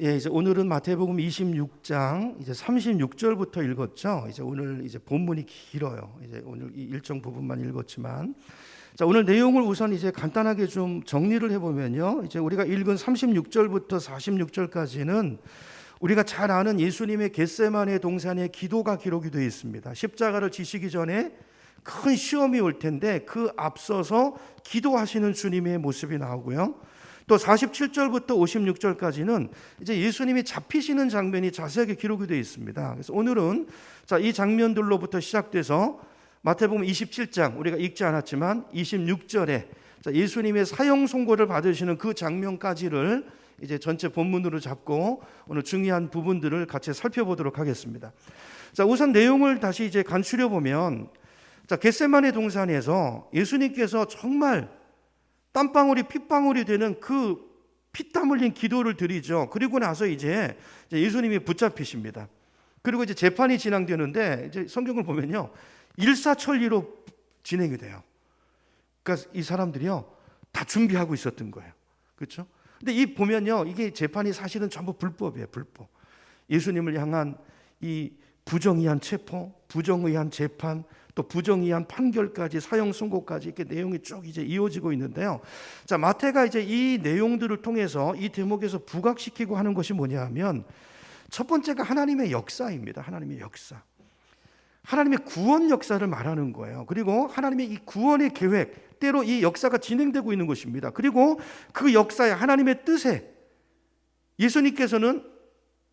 예, 이제 오늘은 마태복음 26장 이제 36절부터 읽었죠. 이제 오늘 이제 본문이 길어요. 이제 오늘 이 일정 부분만 읽었지만, 자, 오늘 내용을 우선 이제 간단하게 좀 정리를 해보면요. 이제 우리가 읽은 36절부터 46절까지는 우리가 잘 아는 예수님의 겟세마네 동산의 기도가 기록이 되어 있습니다. 십자가를 지시기 전에 큰 시험이 올 텐데 그 앞서서 기도하시는 주님의 모습이 나오고요. 또 47절부터 56절까지는 이제 예수님이 잡히시는 장면이 자세하게 기록이 되어 있습니다. 그래서 오늘은 자, 이 장면들로부터 시작돼서 마태복음 27장 우리가 읽지 않았지만 26절에 예수님의 사형 선고를 받으시는 그 장면까지를 이제 전체 본문으로 잡고 오늘 중요한 부분들을 같이 살펴보도록 하겠습니다. 자, 우선 내용을 다시 이제 간추려 보면, 자, 겟세마네 동산에서 예수님께서 정말 땀방울이 핏방울이 되는 그 피땀 흘린 기도를 드리죠. 그리고 나서 이제 예수님이 붙잡히십니다. 그리고 이제 재판이 진행되는데 이제 성경을 보면요, 일사천리로 진행이 돼요. 그러니까 이 사람들이요 다 준비하고 있었던 거예요. 그렇죠? 근데 이 보면요, 이게 재판이 사실은 전부 불법이에요. 불법. 예수님을 향한 이 부정의한 체포, 부정의한 재판, 또 부정의한 판결까지, 사형 선고까지 이렇게 내용이 쭉 이제 이어지고 있는데요. 자, 마태가 이제 이 내용들을 통해서 이 대목에서 부각시키고 하는 것이 뭐냐 하면, 첫 번째가 하나님의 역사입니다. 하나님의 역사. 하나님의 구원 역사를 말하는 거예요. 그리고 하나님의 이 구원의 계획, 때로 이 역사가 진행되고 있는 것입니다. 그리고 그 역사에 하나님의 뜻에 예수님께서는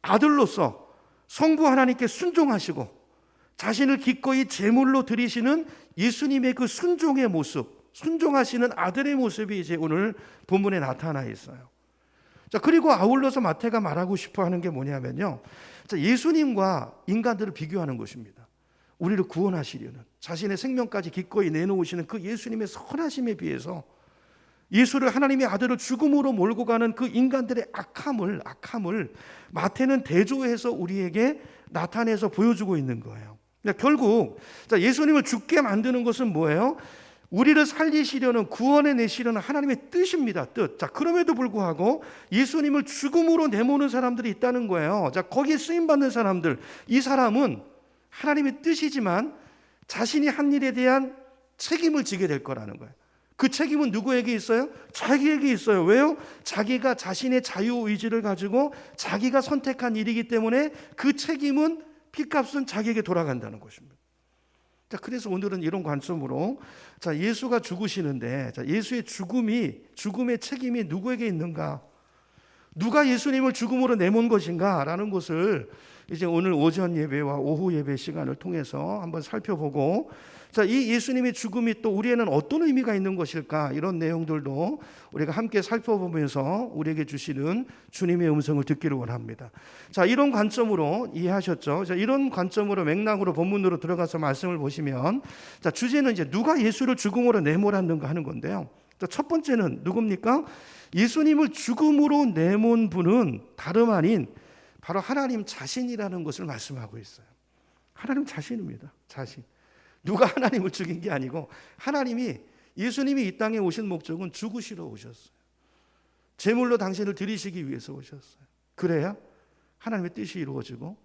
아들로서 성부 하나님께 순종하시고 자신을 기꺼이 제물로 드리시는 예수님의 그 순종의 모습, 순종하시는 아들의 모습이 이제 오늘 본문에 나타나 있어요. 자, 그리고 아울러서 마태가 말하고 싶어 하는 게 뭐냐면요, 자, 예수님과 인간들을 비교하는 것입니다. 우리를 구원하시려는, 자신의 생명까지 기꺼이 내놓으시는 그 예수님의 선하심에 비해서 예수를, 하나님의 아들을 죽음으로 몰고 가는 그 인간들의 악함을 마태는 대조해서 우리에게 나타내서 보여주고 있는 거예요. 그러니까 결국 예수님을 죽게 만드는 것은 뭐예요? 우리를 살리시려는, 구원해 내시려는 하나님의 뜻입니다. 뜻. 자, 그럼에도 불구하고 예수님을 죽음으로 내모는 사람들이 있다는 거예요. 자, 거기에 쓰임 받는 사람들, 이 사람은 하나님의 뜻이지만 자신이 한 일에 대한 책임을 지게 될 거라는 거예요. 그 책임은 누구에게 있어요? 자기에게 있어요. 왜요? 자기가 자신의 자유의지를 가지고 자기가 선택한 일이기 때문에 그 책임은, 피값은 자기에게 돌아간다는 것입니다. 자, 그래서 오늘은 이런 관점으로, 자, 예수가 죽으시는데, 자, 예수의 죽음의 책임이 누구에게 있는가? 누가 예수님을 죽음으로 내몬 것인가? 라는 것을 이제 오늘 오전 예배와 오후 예배 시간을 통해서 한번 살펴보고, 자, 이 예수님의 죽음이 또 우리에는 어떤 의미가 있는 것일까? 이런 내용들도 우리가 함께 살펴보면서 우리에게 주시는 주님의 음성을 듣기를 원합니다. 자, 이런 관점으로 이해하셨죠? 자, 이런 관점으로 맥락으로 본문으로 들어가서 말씀을 보시면, 자, 주제는 이제 누가 예수를 죽음으로 내몰았는가 하는 건데요. 자, 첫 번째는 누굽니까? 예수님을 죽음으로 내몬 분은 다름 아닌 바로 하나님 자신이라는 것을 말씀하고 있어요. 하나님 자신입니다. 자신. 누가 하나님을 죽인 게 아니고, 예수님이 이 땅에 오신 목적은 죽으시러 오셨어요. 제물로 당신을 드리시기 위해서 오셨어요. 그래야 하나님의 뜻이 이루어지고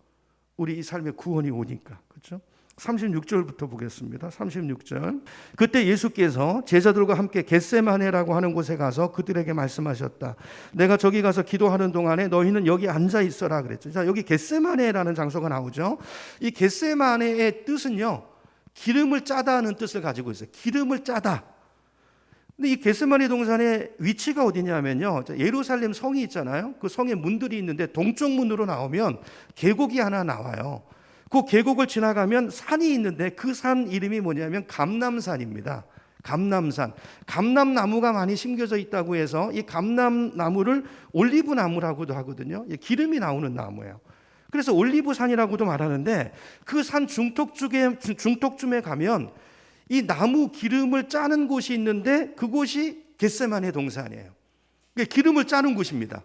우리 이 삶의 구원이 오니까. 그렇죠? 36절부터 보겠습니다. 36절. 그때 예수께서 제자들과 함께 겟세마네라고 하는 곳에 가서 그들에게 말씀하셨다. 내가 저기 가서 기도하는 동안에 너희는 여기 앉아 있어라 그랬죠. 자, 여기 겟세마네라는 장소가 나오죠. 이 겟세마네의 뜻은요, 기름을 짜다 하는 뜻을 가지고 있어요. 기름을 짜다. 근데 이 겟세마네 동산의 위치가 어디냐면요, 예루살렘 성이 있잖아요. 그 성에 문들이 있는데 동쪽 문으로 나오면 계곡이 하나 나와요. 그 계곡을 지나가면 산이 있는데 그 산 이름이 뭐냐면 감람산입니다. 감람산. 감람나무가 많이 심겨져 있다고 해서 이 감람나무를 올리브나무라고도 하거든요. 기름이 나오는 나무예요. 그래서 올리브산이라고도 말하는데, 그 산 중턱쯤에 가면 이 나무 기름을 짜는 곳이 있는데 그곳이 겟세마네 동산이에요. 기름을 짜는 곳입니다.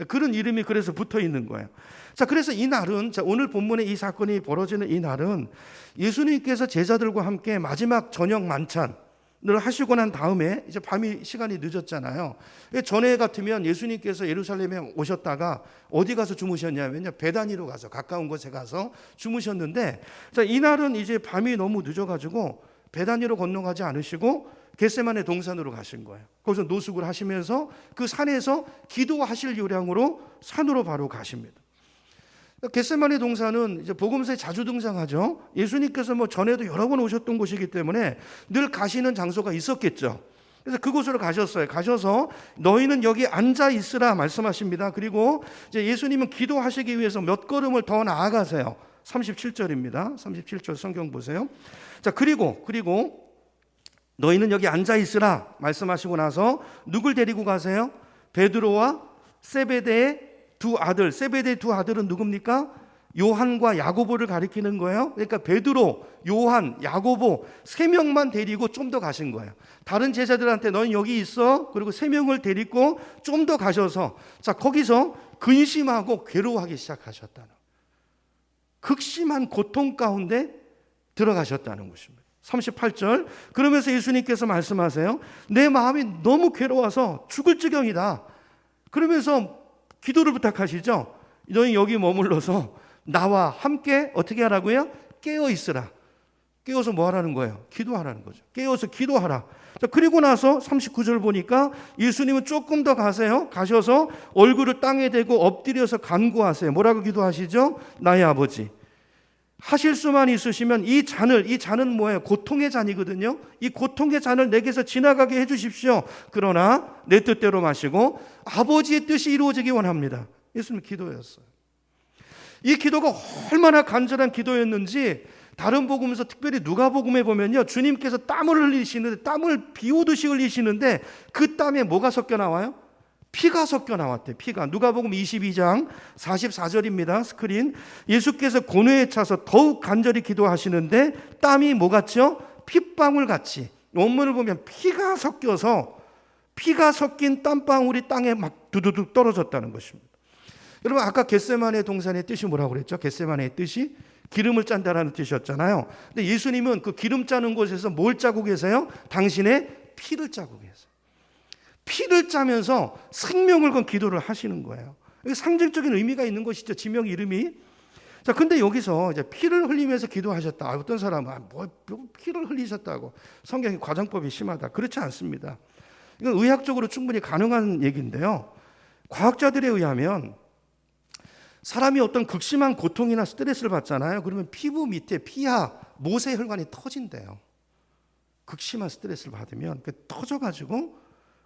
그런 이름이 그래서 붙어 있는 거예요. 자, 그래서 이 날은, 자, 오늘 본문에 이 사건이 벌어지는 이 날은 예수님께서 제자들과 함께 마지막 저녁 만찬, 하시고 난 다음에 이제 밤이 시간이 늦었잖아요. 전에 같으면 예수님께서 예루살렘에 오셨다가 어디 가서 주무셨냐면요, 베다니로 가서 가까운 곳에 가서 주무셨는데, 자, 이날은 이제 밤이 너무 늦어가지고 베다니로 건너가지 않으시고 겟세마네 동산으로 가신 거예요. 거기서 노숙을 하시면서 그 산에서 기도하실 요량으로 산으로 바로 가십니다. 겟세마네 동산은 이제 복음서에 자주 등장하죠. 예수님께서 뭐 전에도 여러 번 오셨던 곳이기 때문에 늘 가시는 장소가 있었겠죠. 그래서 그곳으로 가셨어요. 가셔서 너희는 여기 앉아 있으라 말씀하십니다. 그리고 이제 예수님은 기도하시기 위해서 몇 걸음을 더 나아가세요. 37절입니다. 37절 성경 보세요. 자, 그리고 너희는 여기 앉아 있으라 말씀하시고 나서 누굴 데리고 가세요? 베드로와 세베대의 두 아들. 세베대의 두 아들은 누굽니까? 요한과 야고보를 가리키는 거예요. 그러니까 베드로, 요한, 야고보 세 명만 데리고 좀 더 가신 거예요. 다른 제자들한테 너는 여기 있어. 그리고 세 명을 데리고 좀 더 가셔서, 자, 거기서 근심하고 괴로워하기 시작하셨다는, 극심한 고통 가운데 들어가셨다는 것입니다. 38절. 그러면서 예수님께서 말씀하세요. 내 마음이 너무 괴로워서 죽을 지경이다. 그러면서 기도를 부탁하시죠. 너희 여기 머물러서 나와 함께 어떻게 하라고요? 깨어 있으라. 깨어서 뭐 하라는 거예요? 기도하라는 거죠. 깨어서 기도하라. 자, 그리고 나서 39절 보니까 예수님은 조금 더 가세요. 가셔서 얼굴을 땅에 대고 엎드려서 간구하세요. 뭐라고 기도하시죠? 나의 아버지, 하실 수만 있으시면 이 잔은 뭐예요? 고통의 잔이거든요. 이 고통의 잔을 내게서 지나가게 해주십시오. 그러나 내 뜻대로 마시고 아버지의 뜻이 이루어지기 원합니다. 예수님 기도였어요. 이 기도가 얼마나 간절한 기도였는지 다른 복음에서 특별히 누가복음에 보면요, 주님께서 땀을 흘리시는데, 땀을 비 오듯이 흘리시는데 그 땀에 뭐가 섞여 나와요? 피가 섞여 나왔대. 피가. 누가복음 22장 44절입니다. 스크린. 예수께서 고뇌에 차서 더욱 간절히 기도하시는데 땀이 뭐 같죠? 핏방울 같이. 원문을 보면 피가 섞여서, 피가 섞인 땀방울이 땅에 막 두두둑 떨어졌다는 것입니다. 여러분, 아까 겟세마네 동산의 뜻이 뭐라고 그랬죠? 겟세마네의 뜻이 기름을 짠다라는 뜻이었잖아요. 근데 예수님은 그 기름 짜는 곳에서 뭘 짜고 계세요? 당신의 피를 짜고 계세요. 피를 짜면서 생명을 건 기도를 하시는 거예요. 상징적인 의미가 있는 것이죠. 지명 이름이. 자, 근데 여기서 이제 피를 흘리면서 기도하셨다. 어떤 사람은 뭐 피를 흘리셨다고, 성경이 과장법이 심하다. 그렇지 않습니다. 이건 의학적으로 충분히 가능한 얘기인데요. 과학자들에 의하면 사람이 어떤 극심한 고통이나 스트레스를 받잖아요. 그러면 피부 밑에 피하 모세혈관이 터진대요. 극심한 스트레스를 받으면 그 터져가지고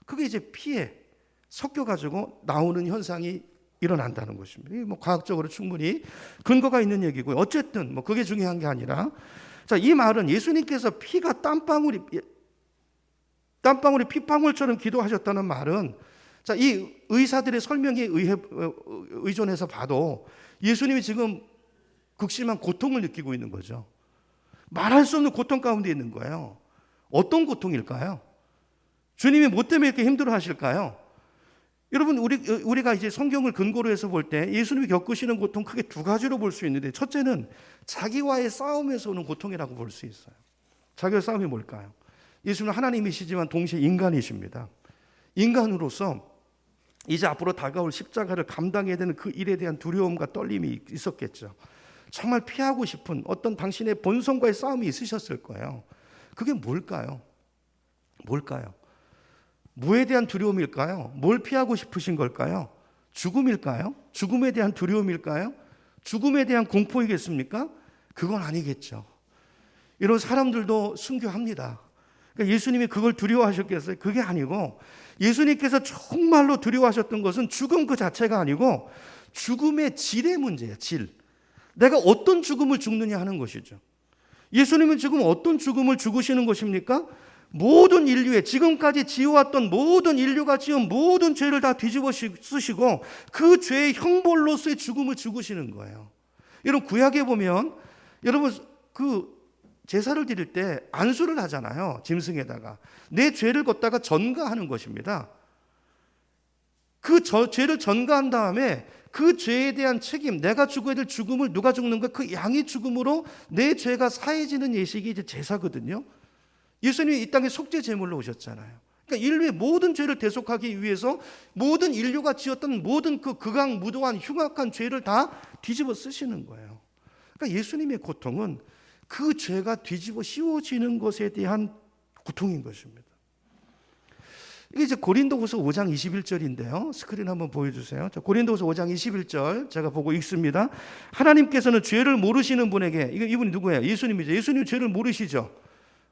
그게 이제 피에 섞여가지고 나오는 현상이 일어난다는 것입니다. 이게 뭐 과학적으로 충분히 근거가 있는 얘기고요. 어쨌든 뭐 그게 중요한 게 아니라, 자, 이 말은 예수님께서 피가 땀방울이 핏방울처럼 기도하셨다는 말은, 자, 이 의사들의 설명에 의존해서 봐도 예수님이 지금 극심한 고통을 느끼고 있는 거죠. 말할 수 없는 고통 가운데 있는 거예요. 어떤 고통일까요? 주님이 뭐 때문에 이렇게 힘들어 하실까요? 여러분, 우리가 이제 성경을 근거로 해서 볼 때 예수님이 겪으시는 고통 크게 두 가지로 볼 수 있는데, 첫째는 자기와의 싸움에서 오는 고통이라고 볼 수 있어요. 자기와의 싸움이 뭘까요? 예수님은 하나님이시지만 동시에 인간이십니다. 인간으로서 이제 앞으로 다가올 십자가를 감당해야 되는 그 일에 대한 두려움과 떨림이 있었겠죠. 정말 피하고 싶은 어떤 당신의 본성과의 싸움이 있으셨을 거예요. 그게 뭘까요? 뭐에 대한 두려움일까요? 뭘 피하고 싶으신 걸까요? 죽음일까요? 죽음에 대한 두려움일까요? 죽음에 대한 공포이겠습니까? 그건 아니겠죠. 이런 사람들도 순교합니다. 그러니까 예수님이 그걸 두려워하셨겠어요? 그게 아니고, 예수님께서 정말로 두려워하셨던 것은 죽음 그 자체가 아니고 죽음의 질의 문제예요. 질. 내가 어떤 죽음을 죽느냐 하는 것이죠. 예수님은 지금 어떤 죽음을 죽으시는 것입니까? 모든 인류의, 지금까지 지어왔던 모든 인류가 지은 모든 죄를 다 뒤집어 쓰시고 그 죄의 형벌로서의 죽음을 죽으시는 거예요. 여러분, 구약에 보면, 여러분, 그 제사를 드릴 때 안수를 하잖아요. 짐승에다가 내 죄를 걷다가 전가하는 것입니다. 그 죄를 전가한 다음에 그 죄에 대한 책임, 내가 죽어야 될 죽음을 누가 죽는가? 그 양의 죽음으로 내 죄가 사해지는 예식이 이제 제사거든요. 예수님이 이 땅에 속죄 제물로 오셨잖아요. 그러니까 인류의 모든 죄를 대속하기 위해서 모든 인류가 지었던 모든 그 극악무도한 흉악한 죄를 다 뒤집어 쓰시는 거예요. 그러니까 예수님의 고통은 그 죄가 뒤집어 씌워지는 것에 대한 고통인 것입니다. 이게 이제 고린도후서 5장 21절인데요. 스크린 한번 보여주세요. 고린도후서 5장 21절 제가 보고 읽습니다. 하나님께서는 죄를 모르시는 분에게, 이분이 누구예요? 예수님이죠. 예수님 죄를 모르시죠.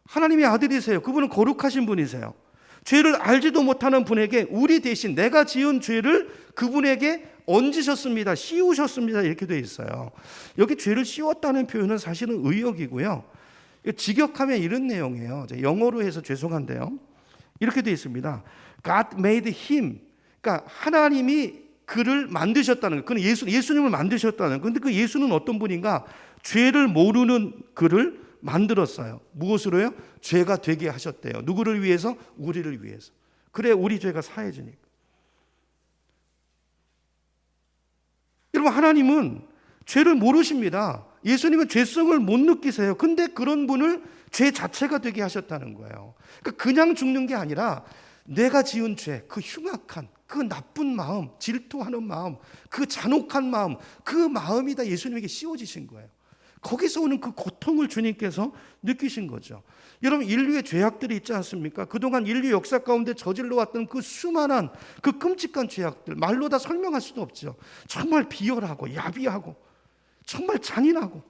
하나님의 아들이세요. 그분은 거룩하신 분이세요. 죄를 알지도 못하는 분에게 우리 대신 내가 지은 죄를 그분에게 얹으셨습니다. 씌우셨습니다. 이렇게 되어 있어요. 여기 죄를 씌웠다는 표현은 사실은 의역이고요. 직역하면 이런 내용이에요. 영어로 해서 죄송한데요. 이렇게 되어 있습니다. God made him. 그러니까 하나님이 그를 만드셨다는 거예요. 그는 예수님을 만드셨다는 거예요. 그런데 그 예수는 어떤 분인가? 죄를 모르는 그를 만들었어요. 무엇으로요? 죄가 되게 하셨대요. 누구를 위해서? 우리를 위해서. 그래 우리 죄가 사해지니까. 여러분, 하나님은 죄를 모르십니다. 예수님은 죄성을 못 느끼세요. 근데 그런 분을 죄 자체가 되게 하셨다는 거예요. 그러니까 그냥 죽는 게 아니라 내가 지은 죄, 그 흉악한, 그 나쁜 마음, 질투하는 마음, 그 잔혹한 마음, 그 마음이 다 예수님에게 씌워지신 거예요. 거기서 오는 그 고통을 주님께서 느끼신 거죠. 여러분, 인류의 죄악들이 있지 않습니까? 그동안 인류 역사 가운데 저질러 왔던 그 수많은 그 끔찍한 죄악들, 말로 다 설명할 수도 없죠. 정말 비열하고 야비하고 정말 잔인하고.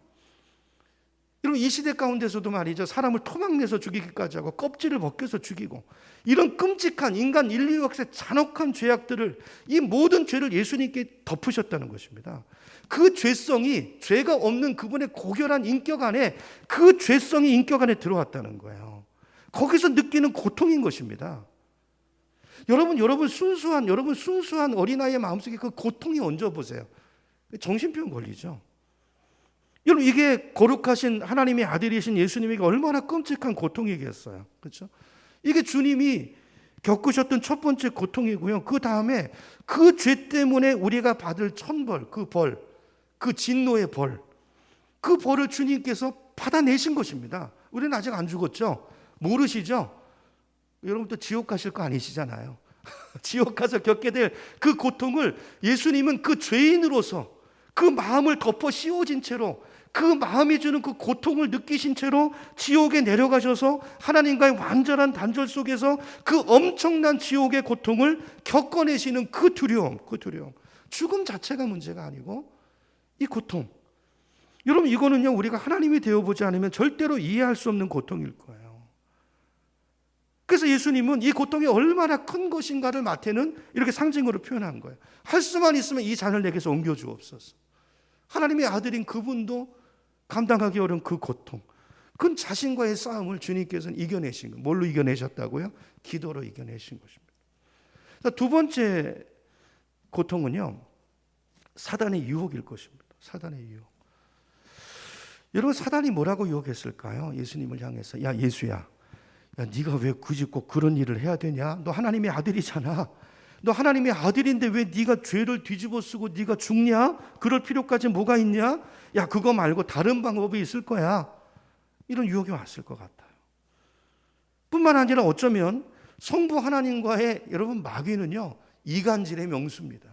여러분, 이 시대 가운데서도 말이죠, 사람을 토막내서 죽이기까지 하고 껍질을 벗겨서 죽이고, 이런 끔찍한 인간 인류 역사의 잔혹한 죄악들을, 이 모든 죄를 예수님께 덮으셨다는 것입니다. 그 죄성이, 죄가 없는 그분의 고결한 인격 안에, 그 죄성이 인격 안에 들어왔다는 거예요. 거기서 느끼는 고통인 것입니다. 여러분 순수한 어린아이의 마음속에 그 고통이 얹어보세요. 정신병 걸리죠. 여러분, 이게 거룩하신 하나님의 아들이신 예수님에게 얼마나 끔찍한 고통이겠어요. 그렇죠? 이게 주님이 겪으셨던 첫 번째 고통이고요. 그 다음에 그 죄 때문에 우리가 받을 천벌, 그 벌, 그 진노의 벌, 그 벌을 주님께서 받아내신 것입니다. 우리는 아직 안 죽었죠? 모르시죠? 여러분 또 지옥 가실 거 아니시잖아요. 지옥 가서 겪게 될 그 고통을 예수님은 그 죄인으로서 그 마음을 덮어 씌워진 채로, 그 마음이 주는 그 고통을 느끼신 채로 지옥에 내려가셔서 하나님과의 완전한 단절 속에서 그 엄청난 지옥의 고통을 겪어내시는 그 두려움, 죽음 자체가 문제가 아니고 이 고통. 여러분, 이거는요, 우리가 하나님이 되어보지 않으면 절대로 이해할 수 없는 고통일 거예요. 그래서 예수님은 이 고통이 얼마나 큰 것인가를 마태는 이렇게 상징으로 표현한 거예요. 할 수만 있으면 이 잔을 내게서 옮겨주옵소서. 하나님의 아들인 그분도 감당하기 어려운 그 고통, 그 자신과의 싸움을 주님께서는 이겨내신 거예요. 뭘로 이겨내셨다고요? 기도로 이겨내신 것입니다. 두 번째 고통은요, 사단의 유혹일 것입니다. 사단의 유혹. 여러분, 사단이 뭐라고 유혹했을까요? 예수님을 향해서, 야 예수야, 야 네가 왜 굳이 꼭 그런 일을 해야 되냐? 너 하나님의 아들이잖아. 너 하나님의 아들인데 왜 네가 죄를 뒤집어 쓰고 네가 죽냐? 그럴 필요까지 뭐가 있냐? 야, 그거 말고 다른 방법이 있을 거야. 이런 유혹이 왔을 것 같아요. 뿐만 아니라 어쩌면 성부 하나님과의, 여러분, 마귀는요, 이간질의 명수입니다.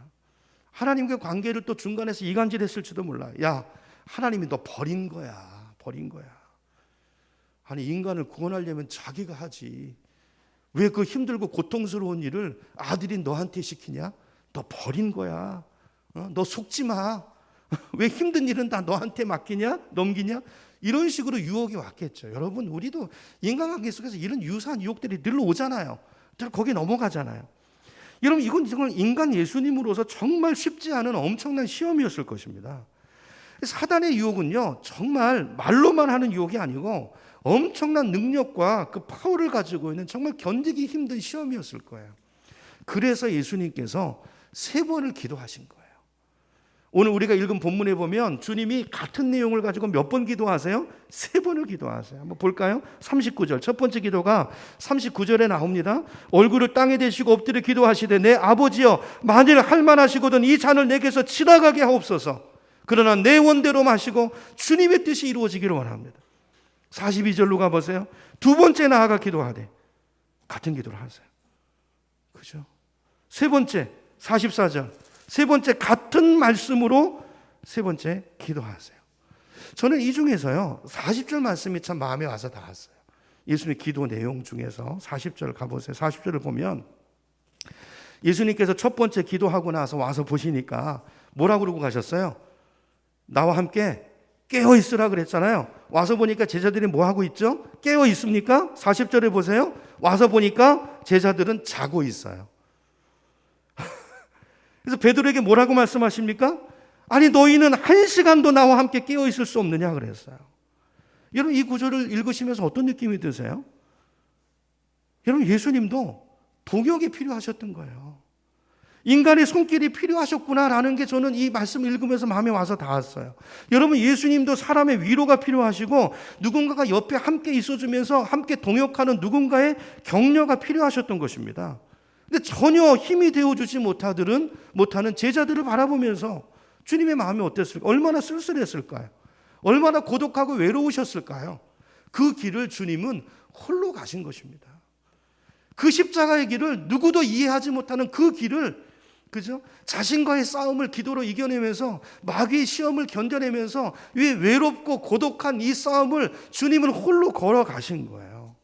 하나님과 관계를 또 중간에서 이간질했을지도 몰라요. 야, 하나님이 너 버린 거야. 아니, 인간을 구원하려면 자기가 하지. 왜 그 힘들고 고통스러운 일을 아들인 너한테 시키냐? 너 버린 거야. 너 속지 마. 왜 힘든 일은 다 너한테 맡기냐? 넘기냐? 이런 식으로 유혹이 왔겠죠. 여러분, 우리도 인간관계 속에서 이런 유사한 유혹들이 늘 오잖아요. 늘 거기 넘어가잖아요. 여러분, 이건 정말 인간 예수님으로서 정말 쉽지 않은 엄청난 시험이었을 것입니다. 사단의 유혹은요, 정말 말로만 하는 유혹이 아니고 엄청난 능력과 그 파워를 가지고 있는 정말 견디기 힘든 시험이었을 거예요. 그래서 예수님께서 3번을 기도하신 거예요. 오늘 우리가 읽은 본문에 보면 주님이 같은 내용을 가지고 몇 번 기도하세요? 3번을 기도하세요. 한번 볼까요? 39절, 첫 번째 기도가 39절에 나옵니다. 얼굴을 땅에 대시고 엎드려 기도하시되, 내 아버지여, 만일 할만하시거든 이 잔을 내게서 지나가게 하옵소서. 그러나 내 원대로 마시고 주님의 뜻이 이루어지기를 원합니다. 42절로 가보세요. 두 번째 나아가 기도하되 같은 기도를 하세요. 그죠? 세 번째 44절 세 번째 같은 말씀으로 세 번째 기도하세요. 저는 이 중에서요 40절 말씀이 참 마음에 와서 닿았어요. 예수님 기도 내용 중에서 40절 가보세요. 40절을 보면 예수님께서 첫 번째 기도하고 나서 와서 보시니까 뭐라고 그러고 가셨어요? 나와 함께 깨어 있으라 그랬잖아요. 와서 보니까 제자들이 뭐 하고 있죠? 깨어 있습니까? 40절에 보세요. 와서 보니까 제자들은 자고 있어요. 그래서 베드로에게 뭐라고 말씀하십니까? 아니 너희는 한 시간도 나와 함께 깨어 있을 수 없느냐 그랬어요. 여러분 이 구절을 읽으시면서 어떤 느낌이 드세요? 여러분 예수님도 동역이 필요하셨던 거예요. 인간의 손길이 필요하셨구나라는 게 저는 이 말씀을 읽으면서 마음에 와서 닿았어요. 여러분 예수님도 사람의 위로가 필요하시고 누군가가 옆에 함께 있어주면서 함께 동역하는 누군가의 격려가 필요하셨던 것입니다. 근데 전혀 힘이 되어주지 못하는 제자들을 바라보면서 주님의 마음이 어땠을까요? 얼마나 쓸쓸했을까요? 얼마나 고독하고 외로우셨을까요? 그 길을 주님은 홀로 가신 것입니다. 그 십자가의 길을 누구도 이해하지 못하는 그 길을 그죠? 자신과의 싸움을 기도로 이겨내면서 마귀의 시험을 견뎌내면서 이 외롭고 고독한 이 싸움을 주님은 홀로 걸어가신 거예요.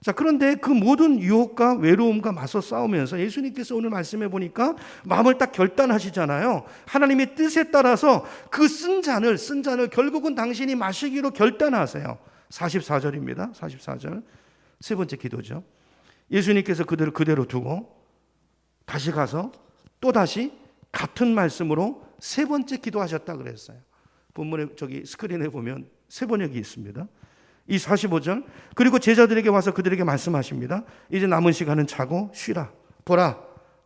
자, 그런데 그 모든 유혹과 외로움과 맞서 싸우면서 예수님께서 오늘 말씀해 보니까 마음을 딱 결단하시잖아요. 하나님의 뜻에 따라서 그 쓴 잔을 결국은 당신이 마시기로 결단하세요. 44절입니다. 44절. 세 번째 기도죠. 예수님께서 그들을 그대로 두고 다시 가서 또다시 같은 말씀으로 세 번째 기도하셨다 그랬어요. 본문에 저기 스크린에 보면 세 번역이 있습니다. 이 45절 그리고 제자들에게 와서 그들에게 말씀하십니다. 이제 남은 시간은 자고 쉬라. 보라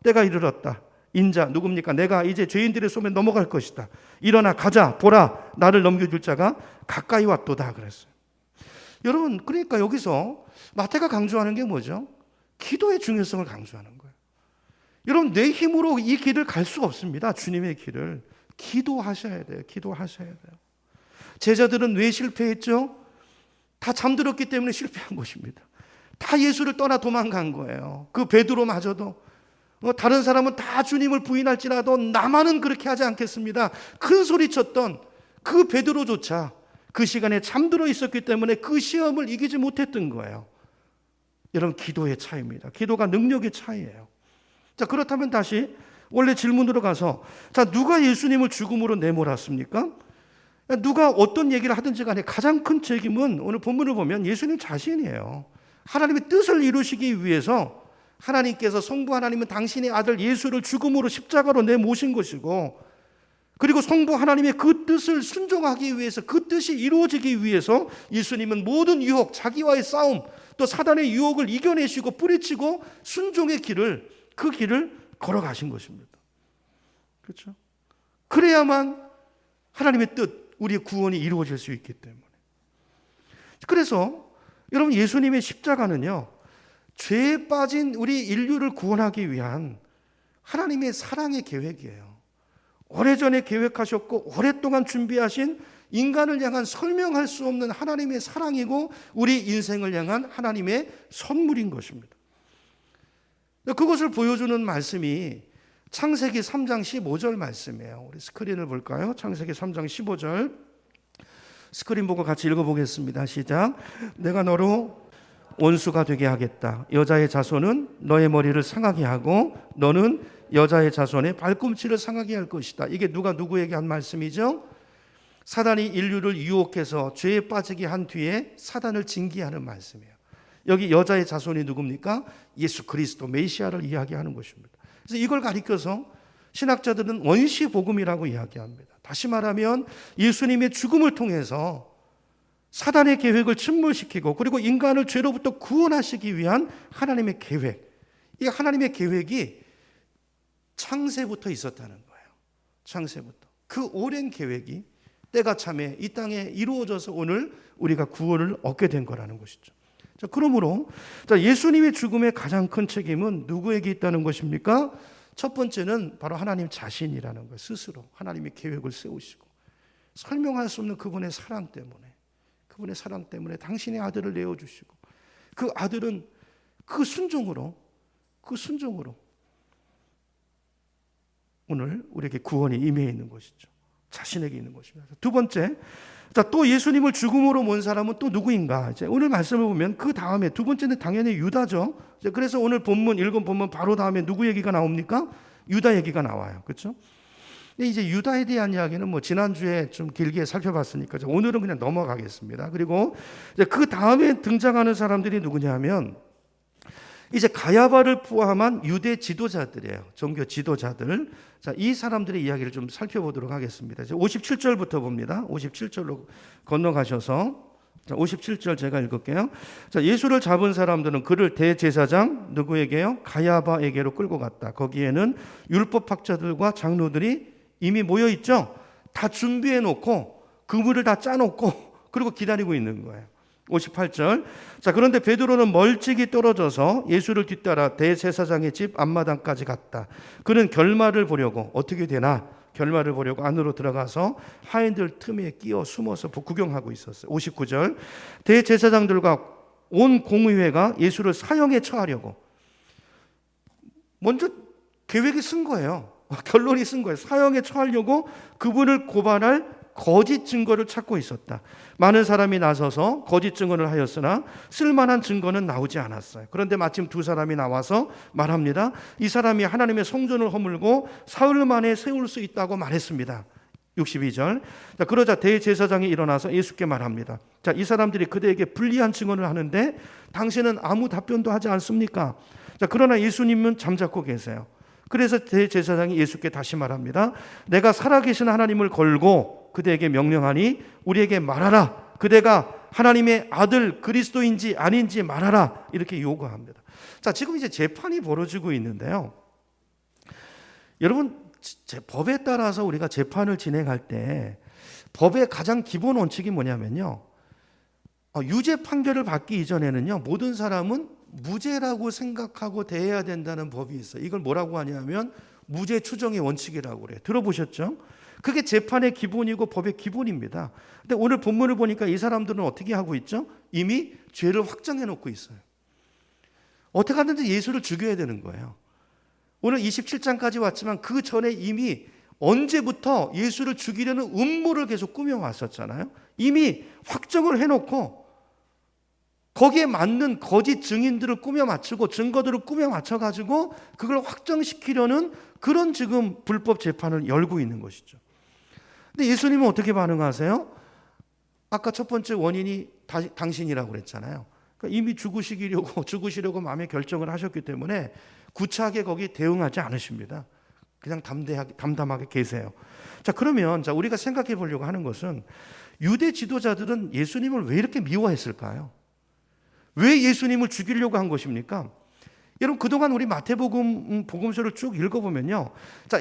때가 이르렀다. 인자 누굽니까? 내가 이제 죄인들의 손에 넘어갈 것이다. 일어나 가자. 보라 나를 넘겨줄 자가 가까이 왔도다 그랬어요. 여러분 그러니까 여기서 마태가 강조하는 게 뭐죠? 기도의 중요성을 강조하는 거예요. 여러분 내 힘으로 이 길을 갈 수 없습니다. 주님의 길을 기도하셔야 돼요. 기도하셔야 돼요. 제자들은 왜 실패했죠? 다 잠들었기 때문에 실패한 것입니다. 다 예수를 떠나 도망간 거예요. 그 베드로마저도 다른 사람은 다 주님을 부인할지라도 나만은 그렇게 하지 않겠습니다. 큰 소리 쳤던 그 베드로조차 그 시간에 잠들어 있었기 때문에 그 시험을 이기지 못했던 거예요. 여러분 기도의 차이입니다. 기도가 능력의 차이예요. 자 그렇다면 다시 원래 질문으로 가서 자 누가 예수님을 죽음으로 내몰았습니까? 누가 어떤 얘기를 하든지 간에 가장 큰 책임은 오늘 본문을 보면 예수님 자신이에요. 하나님의 뜻을 이루시기 위해서 하나님께서 성부 하나님은 당신의 아들 예수를 죽음으로 십자가로 내모신 것이고 그리고 성부 하나님의 그 뜻을 순종하기 위해서 그 뜻이 이루어지기 위해서 예수님은 모든 유혹, 자기와의 싸움 또 사단의 유혹을 이겨내시고 뿌리치고 순종의 길을 그 길을 걸어가신 것입니다. 그렇죠? 그래야만 하나님의 뜻, 우리의 구원이 이루어질 수 있기 때문에. 그래서 여러분 예수님의 십자가는요. 죄에 빠진 우리 인류를 구원하기 위한 하나님의 사랑의 계획이에요. 오래전에 계획하셨고 오랫동안 준비하신 인간을 향한 설명할 수 없는 하나님의 사랑이고 우리 인생을 향한 하나님의 선물인 것입니다. 그것을 보여주는 말씀이 창세기 3장 15절 말씀이에요. 우리 스크린을 볼까요? 창세기 3장 15절 스크린 보고 같이 읽어보겠습니다. 시작. 내가 너로 원수가 되게 하겠다. 여자의 자손은 너의 머리를 상하게 하고 너는 여자의 자손의 발꿈치를 상하게 할 것이다. 이게 누가 누구에게 한 말씀이죠? 사단이 인류를 유혹해서 죄에 빠지게 한 뒤에 사단을 징계하는 말씀이에요. 여기 여자의 자손이 누굽니까? 예수 그리스도 메시아를 이야기하는 것입니다. 그래서 이걸 가리켜서 신학자들은 원시 복음이라고 이야기합니다. 다시 말하면 예수님의 죽음을 통해서 사단의 계획을 침몰시키고 그리고 인간을 죄로부터 구원하시기 위한 하나님의 계획. 이 하나님의 계획이 창세부터 있었다는 거예요. 창세부터. 그 오랜 계획이 때가 참에 이 땅에 이루어져서 오늘 우리가 구원을 얻게 된 거라는 것이죠. 자, 그러므로 예수님의 죽음의 가장 큰 책임은 누구에게 있다는 것입니까? 첫 번째는 바로 하나님 자신이라는 거예요. 스스로 하나님의 계획을 세우시고 설명할 수 없는 그분의 사랑 때문에 그분의 사랑 때문에 당신의 아들을 내어주시고 그 아들은 그 순종으로 오늘 우리에게 구원이 임해 있는 것이죠. 자신에게 있는 것입니다. 두 번째, 또 예수님을 죽음으로 모은 사람은 또 누구인가? 이제 오늘 말씀을 보면 그 다음에 두 번째는 당연히 유다죠. 그래서 오늘 읽은 본문 바로 다음에 누구 얘기가 나옵니까? 유다 얘기가 나와요. 그렇죠? 이제 유다에 대한 이야기는 지난주에 좀 길게 살펴봤으니까 오늘은 그냥 넘어가겠습니다. 그리고 이제 그 다음에 등장하는 사람들이 누구냐면 이제 가야바를 포함한 유대 지도자들이에요. 종교 지도자들. 이 사람들의 이야기를 좀 살펴보도록 하겠습니다. 57절부터 봅니다. 57절로 건너가셔서 57절 제가 읽을게요. 예수를 잡은 사람들은 그를 대제사장 누구에게요? 가야바에게로 끌고 갔다. 거기에는 율법학자들과 장로들이 이미 모여 있죠. 다 준비해 놓고 그물을 다 짜 놓고 그리고 기다리고 있는 거예요. 58절. 그런데 베드로는 멀찍이 떨어져서 예수를 뒤따라 대제사장의 집 앞마당까지 갔다. 그는 결말을 보려고 어떻게 되나 결말을 보려고 안으로 들어가서 하인들 틈에 끼어 숨어서 구경하고 있었어요. 59절. 대제사장들과 온 공의회가 예수를 사형에 처하려고 먼저 계획이 쓴 거예요. 결론이 쓴 거예요. 사형에 처하려고 그분을 고발할 거짓 증거를 찾고 있었다. 많은 사람이 나서서 거짓 증언을 하였으나 쓸만한 증거는 나오지 않았어요. 그런데 마침 두 사람이 나와서 말합니다. 이 사람이 하나님의 성전을 허물고 사흘 만에 세울 수 있다고 말했습니다. 62절. 그러자 대제사장이 일어나서 예수께 말합니다. 이 사람들이 그대에게 불리한 증언을 하는데 당신은 아무 답변도 하지 않습니까? 그러나 예수님은 잠자코 계세요. 그래서 대제사장이 예수께 다시 말합니다. 내가 살아계신 하나님을 걸고 그대에게 명령하니 우리에게 말하라. 그대가 하나님의 아들 그리스도인지 아닌지 말하라. 이렇게 요구합니다. 지금 이제 재판이 벌어지고 있는데요. 여러분, 법에 따라서 우리가 재판을 진행할 때 법의 가장 기본 원칙이 뭐냐면요. 유죄 판결을 받기 이전에는요. 모든 사람은 무죄라고 생각하고 대해야 된다는 법이 있어요. 이걸 뭐라고 하냐면 무죄 추정의 원칙이라고 그래요. 들어보셨죠? 그게 재판의 기본이고 법의 기본입니다. 근데 오늘 본문을 보니까 이 사람들은 어떻게 하고 있죠? 이미 죄를 확정해 놓고 있어요. 어떻게 하든지 예수를 죽여야 되는 거예요. 오늘 27장까지 왔지만 그 전에 이미 언제부터 예수를 죽이려는 음모를 계속 꾸며왔었잖아요. 이미 확정을 해놓고 거기에 맞는 거짓 증인들을 꾸며 맞추고 증거들을 꾸며 맞춰가지고 그걸 확정시키려는 그런 지금 불법 재판을 열고 있는 것이죠. 근데 예수님은 어떻게 반응하세요? 아까 첫 번째 원인이 당신이라고 그랬잖아요. 그러니까 이미 죽으시려고 마음의 결정을 하셨기 때문에 구차하게 거기 대응하지 않으십니다. 그냥 담담하게 계세요. 그러면 우리가 생각해 보려고 하는 것은 유대 지도자들은 예수님을 왜 이렇게 미워했을까요? 왜 예수님을 죽이려고 한 것입니까? 여러분, 그동안 우리 마태복음 복음서를 쭉 읽어보면요.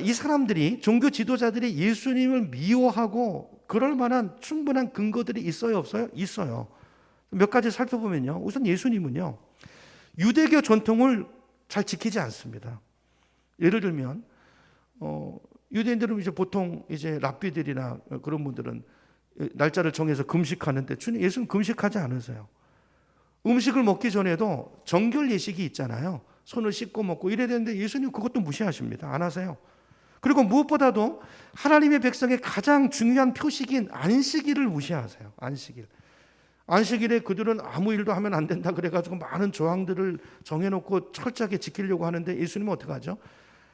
이 사람들이, 종교 지도자들이 예수님을 미워하고 그럴 만한 충분한 근거들이 있어요, 없어요? 있어요. 몇 가지 살펴보면요. 우선 예수님은요, 유대교 전통을 잘 지키지 않습니다. 예를 들면, 유대인들은 이제 보통 이제 랍비들이나 그런 분들은 날짜를 정해서 금식하는데 예수는 금식하지 않으세요. 음식을 먹기 전에도 정결 예식이 있잖아요. 손을 씻고 먹고 이래야 되는데 예수님 그것도 무시하십니다. 안 하세요. 그리고 무엇보다도 하나님의 백성의 가장 중요한 표식인 안식일을 무시하세요. 안식일에 그들은 아무 일도 하면 안 된다 그래가지고 많은 조항들을 정해놓고 철저하게 지키려고 하는데 예수님은 어떻게 하죠?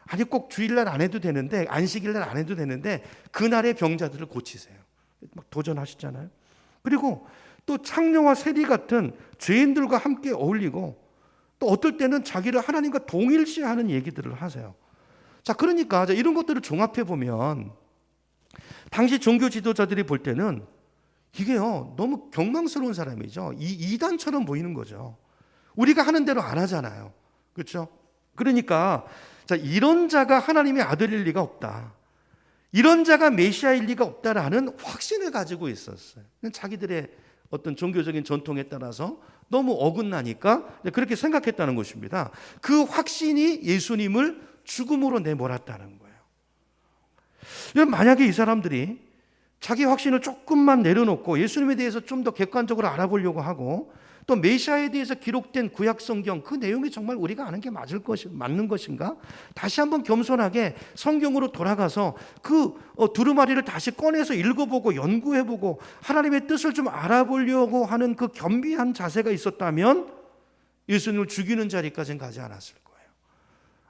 아니 꼭 주일날 안 해도 되는데 안식일날 안 해도 되는데 그날의 병자들을 고치세요. 막 도전하시잖아요. 그리고 또 창녀와 세리 같은 죄인들과 함께 어울리고 또 어떨 때는 자기를 하나님과 동일시하는 얘기들을 하세요. 그러니까 이런 것들을 종합해 보면 당시 종교 지도자들이 볼 때는 이게요 너무 경망스러운 사람이죠. 이단처럼 보이는 거죠. 우리가 하는 대로 안 하잖아요. 그렇죠? 그러니까 이런 자가 하나님의 아들일 리가 없다. 이런 자가 메시아일 리가 없다라는 확신을 가지고 있었어요. 자기들의 어떤 종교적인 전통에 따라서 너무 어긋나니까 그렇게 생각했다는 것입니다. 그 확신이 예수님을 죽음으로 내몰았다는 거예요. 여러분, 만약에 이 사람들이 자기 확신을 조금만 내려놓고 예수님에 대해서 좀 더 객관적으로 알아보려고 하고, 또 메시아에 대해서 기록된 구약 성경 그 내용이 정말 우리가 아는 게 맞는 것인가? 다시 한번 겸손하게 성경으로 돌아가서 그 두루마리를 다시 꺼내서 읽어보고 연구해보고 하나님의 뜻을 좀 알아보려고 하는 그 겸비한 자세가 있었다면 예수님을 죽이는 자리까지는 가지 않았을 거예요.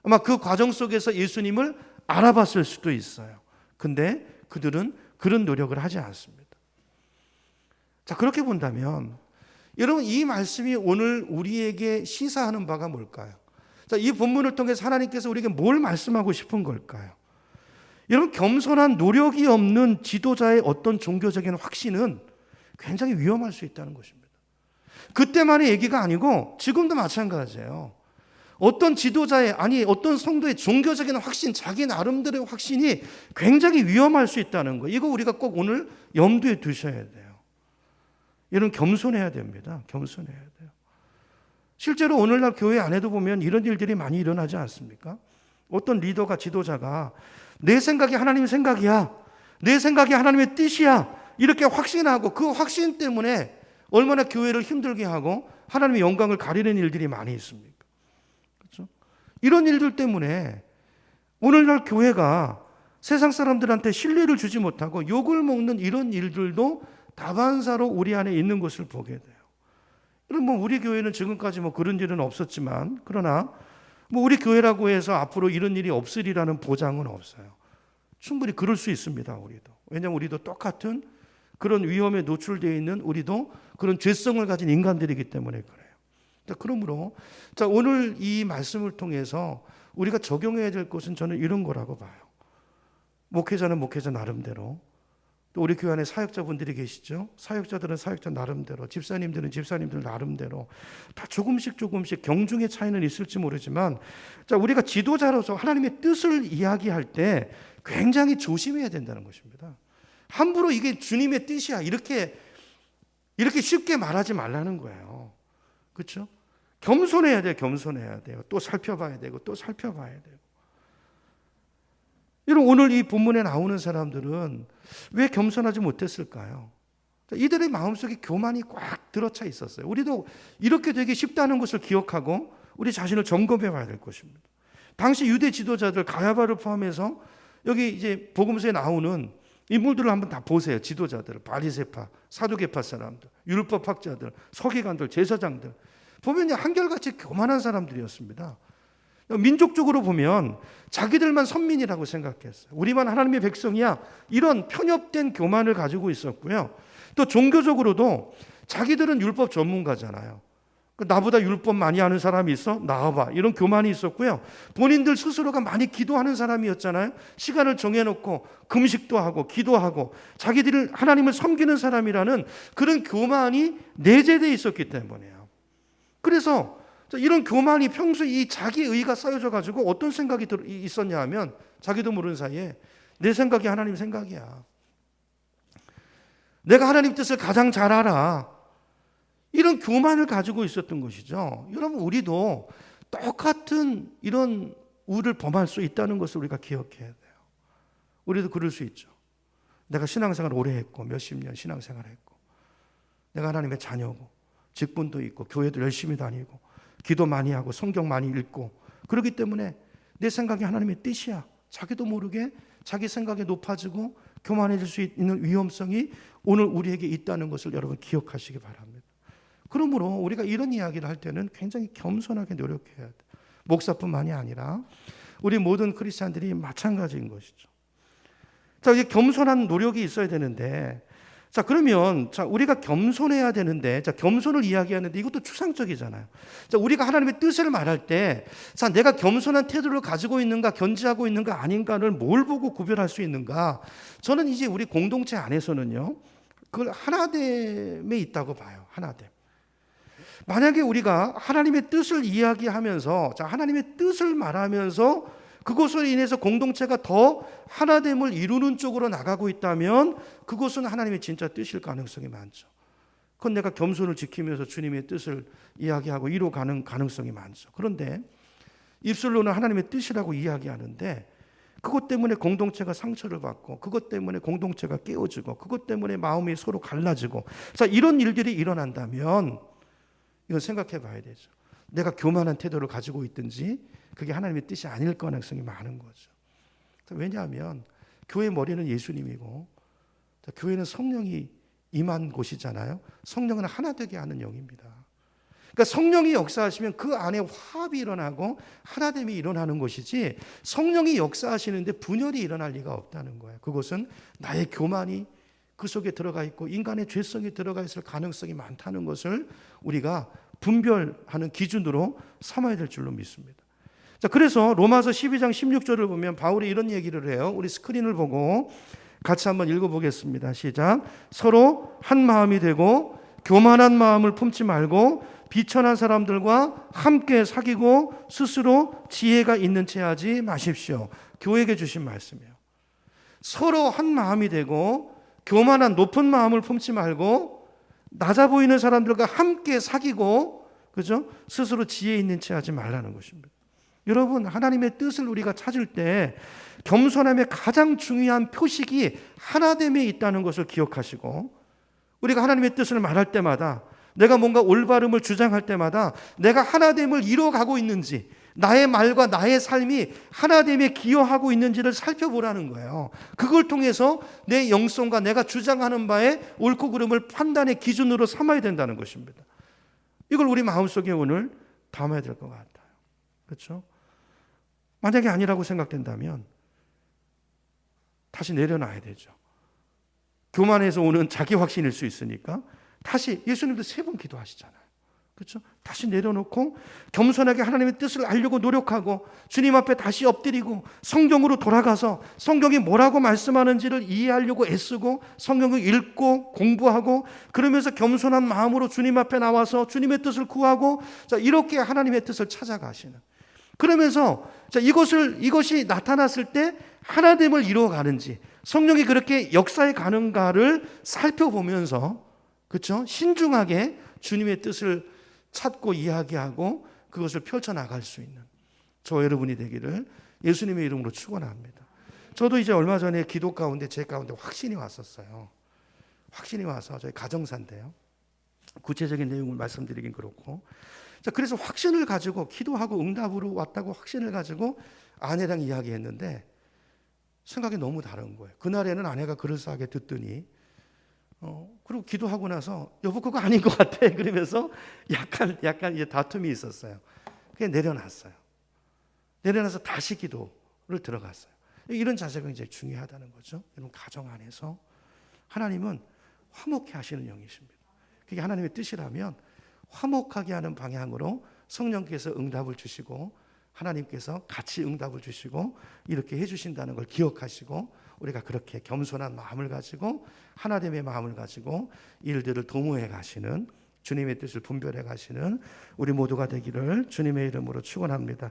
아마 그 과정 속에서 예수님을 알아봤을 수도 있어요. 근데 그들은 그런 노력을 하지 않습니다. 자, 그렇게 본다면 여러분, 이 말씀이 오늘 우리에게 시사하는 바가 뭘까요? 자, 이 본문을 통해서 하나님께서 우리에게 뭘 말씀하고 싶은 걸까요? 여러분, 겸손한 노력이 없는 지도자의 어떤 종교적인 확신은 굉장히 위험할 수 있다는 것입니다. 그때만의 얘기가 아니고 지금도 마찬가지예요. 어떤 지도자의, 아니 어떤 성도의 종교적인 확신, 자기 나름대로의 확신이 굉장히 위험할 수 있다는 거, 이거 우리가 꼭 오늘 염두에 두셔야 돼요. 여러분, 겸손해야 됩니다. 겸손해야 돼요. 실제로 오늘날 교회 안에도 보면 이런 일들이 많이 일어나지 않습니까? 어떤 리더가, 지도자가 내 생각이 하나님의 생각이야, 내 생각이 하나님의 뜻이야, 이렇게 확신하고 그 확신 때문에 얼마나 교회를 힘들게 하고 하나님의 영광을 가리는 일들이 많이 있습니까? 그렇죠? 이런 일들 때문에 오늘날 교회가 세상 사람들한테 신뢰를 주지 못하고 욕을 먹는 이런 일들도 다반사로 우리 안에 있는 것을 보게 돼요. 여러분, 우리 교회는 지금까지 그런 일은 없었지만, 그러나 우리 교회라고 해서 앞으로 이런 일이 없으리라는 보장은 없어요. 충분히 그럴 수 있습니다, 우리도. 왜냐하면 우리도 똑같은 그런 위험에 노출되어 있는, 우리도 그런 죄성을 가진 인간들이기 때문에 그래요. 자, 그러므로 오늘 이 말씀을 통해서 우리가 적용해야 될 것은 저는 이런 거라고 봐요. 목회자는 목회자 나름대로, 또 우리 교회 안에 사역자분들이 계시죠. 사역자들은 사역자 나름대로, 집사님들은 집사님들 나름대로 다 조금씩 경중의 차이는 있을지 모르지만, 우리가 지도자로서 하나님의 뜻을 이야기할 때 굉장히 조심해야 된다는 것입니다. 함부로 이게 주님의 뜻이야 이렇게 쉽게 말하지 말라는 거예요. 그렇죠? 겸손해야 돼요. 겸손해야 돼요. 또 살펴봐야 되고 또 살펴봐야 돼요. 여러분, 오늘 이 본문에 나오는 사람들은 왜 겸손하지 못했을까요? 이들의 마음속에 교만이 꽉 들어차 있었어요. 우리도 이렇게 되기 쉽다는 것을 기억하고 우리 자신을 점검해 봐야 될 것입니다. 당시 유대 지도자들 가야바를 포함해서 여기 이제 복음서에 나오는 인물들을 한번 다 보세요. 지도자들, 바리새파, 사두개파 사람들, 율법학자들, 서기관들, 제사장들 보면 한결같이 교만한 사람들이었습니다. 민족적으로 보면 자기들만 선민이라고 생각했어요. 우리만 하나님의 백성이야, 이런 편협된 교만을 가지고 있었고요. 또 종교적으로도 자기들은 율법 전문가잖아요. 나보다 율법 많이 아는 사람이 있어? 나와봐, 이런 교만이 있었고요. 본인들 스스로가 많이 기도하는 사람이었잖아요. 시간을 정해놓고 금식도 하고 기도하고 자기들을 하나님을 섬기는 사람이라는 그런 교만이 내재되어 있었기 때문이에요. 그래서 이런 교만이 평소에 이 자기의가 쌓여져 가지고 어떤 생각이 있었냐 하면, 자기도 모르는 사이에 내 생각이 하나님 생각이야, 내가 하나님 뜻을 가장 잘 알아, 이런 교만을 가지고 있었던 것이죠. 여러분, 우리도 똑같은 이런 우를 범할 수 있다는 것을 우리가 기억해야 돼요. 우리도 그럴 수 있죠. 내가 신앙생활 오래 했고 몇십 년 신앙생활 했고, 내가 하나님의 자녀고 직분도 있고 교회도 열심히 다니고 기도 많이 하고 성경 많이 읽고 그렇기 때문에 내 생각이 하나님의 뜻이야, 자기도 모르게 자기 생각이 높아지고 교만해질 수 있는 위험성이 오늘 우리에게 있다는 것을 여러분 기억하시기 바랍니다. 그러므로 우리가 이런 이야기를 할 때는 굉장히 겸손하게 노력해야 돼요. 목사뿐만이 아니라 우리 모든 크리스찬들이 마찬가지인 것이죠. 이제 겸손한 노력이 있어야 되는데, 그러면 우리가 겸손해야 되는데, 겸손을 이야기하는데 이것도 추상적이잖아요. 우리가 하나님의 뜻을 말할 때 내가 겸손한 태도를 가지고 있는가, 견지하고 있는가 아닌가를 뭘 보고 구별할 수 있는가? 저는 이제 우리 공동체 안에서는요, 그걸 하나됨에 있다고 봐요. 하나됨. 만약에 우리가 하나님의 뜻을 이야기하면서, 하나님의 뜻을 말하면서 그것으로 인해서 공동체가 더 하나됨을 이루는 쪽으로 나가고 있다면 그것은 하나님의 진짜 뜻일 가능성이 많죠. 그건 내가 겸손을 지키면서 주님의 뜻을 이야기하고 이루어가는 가능성이 많죠. 그런데 입술로는 하나님의 뜻이라고 이야기하는데 그것 때문에 공동체가 상처를 받고, 그것 때문에 공동체가 깨어지고, 그것 때문에 마음이 서로 갈라지고, 자, 이런 일들이 일어난다면 이건 생각해 봐야 되죠. 내가 교만한 태도를 가지고 있든지 그게 하나님의 뜻이 아닐 가능성이 많은 거죠. 왜냐하면 교회 머리는 예수님이고, 교회는 성령이 임한 곳이잖아요. 성령은 하나 되게 하는 영입니다. 그러니까 성령이 역사하시면 그 안에 화합이 일어나고 하나됨이 일어나는 것이지, 성령이 역사하시는데 분열이 일어날 리가 없다는 거예요. 그것은 나의 교만이 그 속에 들어가 있고 인간의 죄성이 들어가 있을 가능성이 많다는 것을 우리가 분별하는 기준으로 삼아야 될 줄로 믿습니다. 자, 그래서 로마서 12장 16절을 보면 바울이 이런 얘기를 해요. 우리 스크린을 보고 같이 한번 읽어보겠습니다. 시작. 서로 한 마음이 되고 교만한 마음을 품지 말고 비천한 사람들과 함께 사귀고 스스로 지혜가 있는 채 하지 마십시오. 교회에게 주신 말씀이에요. 서로 한 마음이 되고 교만한 높은 마음을 품지 말고 낮아 보이는 사람들과 함께 사귀고, 그죠? 스스로 지혜 있는 채 하지 말라는 것입니다. 여러분, 하나님의 뜻을 우리가 찾을 때 겸손함의 가장 중요한 표식이 하나됨에 있다는 것을 기억하시고, 우리가 하나님의 뜻을 말할 때마다, 내가 뭔가 올바름을 주장할 때마다 내가 하나됨을 이뤄가고 있는지, 나의 말과 나의 삶이 하나됨에 기여하고 있는지를 살펴보라는 거예요. 그걸 통해서 내 영성과 내가 주장하는 바의 옳고 그름을 판단의 기준으로 삼아야 된다는 것입니다. 이걸 우리 마음속에 오늘 담아야 될 것 같아요. 그렇죠? 만약에 아니라고 생각된다면 다시 내려놔야 되죠. 교만에서 오는 자기 확신일 수 있으니까 다시, 예수님도 3번 기도하시잖아요. 그렇죠? 다시 내려놓고 겸손하게 하나님의 뜻을 알려고 노력하고 주님 앞에 다시 엎드리고 성경으로 돌아가서 성경이 뭐라고 말씀하는지를 이해하려고 애쓰고 성경을 읽고 공부하고, 그러면서 겸손한 마음으로 주님 앞에 나와서 주님의 뜻을 구하고, 자, 이렇게 하나님의 뜻을 찾아가시는, 그러면서 자, 이것이 나타났을 때 하나됨을 이루어가는지, 성령이 그렇게 역사에 가는가를 살펴보면서, 그렇죠? 신중하게 주님의 뜻을 찾고 이야기하고 그것을 펼쳐나갈 수 있는 저와 여러분이 되기를 예수님의 이름으로 축원합니다. 저도 이제 얼마 전에 기도 가운데 제 가운데 확신이 왔었어요. 확신이 와서, 저희 가정사인데요, 구체적인 내용을 말씀드리긴 그렇고, 자, 그래서 확신을 가지고 기도하고 응답으로 왔다고 확신을 가지고 아내랑 이야기했는데 생각이 너무 다른 거예요. 그날에는 아내가 그럴싸하게 듣더니 그리고 기도하고 나서 여보 그거 아닌 것 같아 그러면서 약간 이제 다툼이 있었어요. 그게 내려놨어요. 내려놔서 다시 기도를 들어갔어요. 이런 자세가 굉장히 중요하다는 거죠. 여러분, 가정 안에서 하나님은 화목해 하시는 영이십니다. 그게 하나님의 뜻이라면 화목하게 하는 방향으로 성령께서 응답을 주시고 하나님께서 같이 응답을 주시고 이렇게 해주신다는 걸 기억하시고, 우리가 그렇게 겸손한 마음을 가지고 하나됨의 마음을 가지고 일들을 도모해 가시는, 주님의 뜻을 분별해 가시는 우리 모두가 되기를 주님의 이름으로 축원합니다.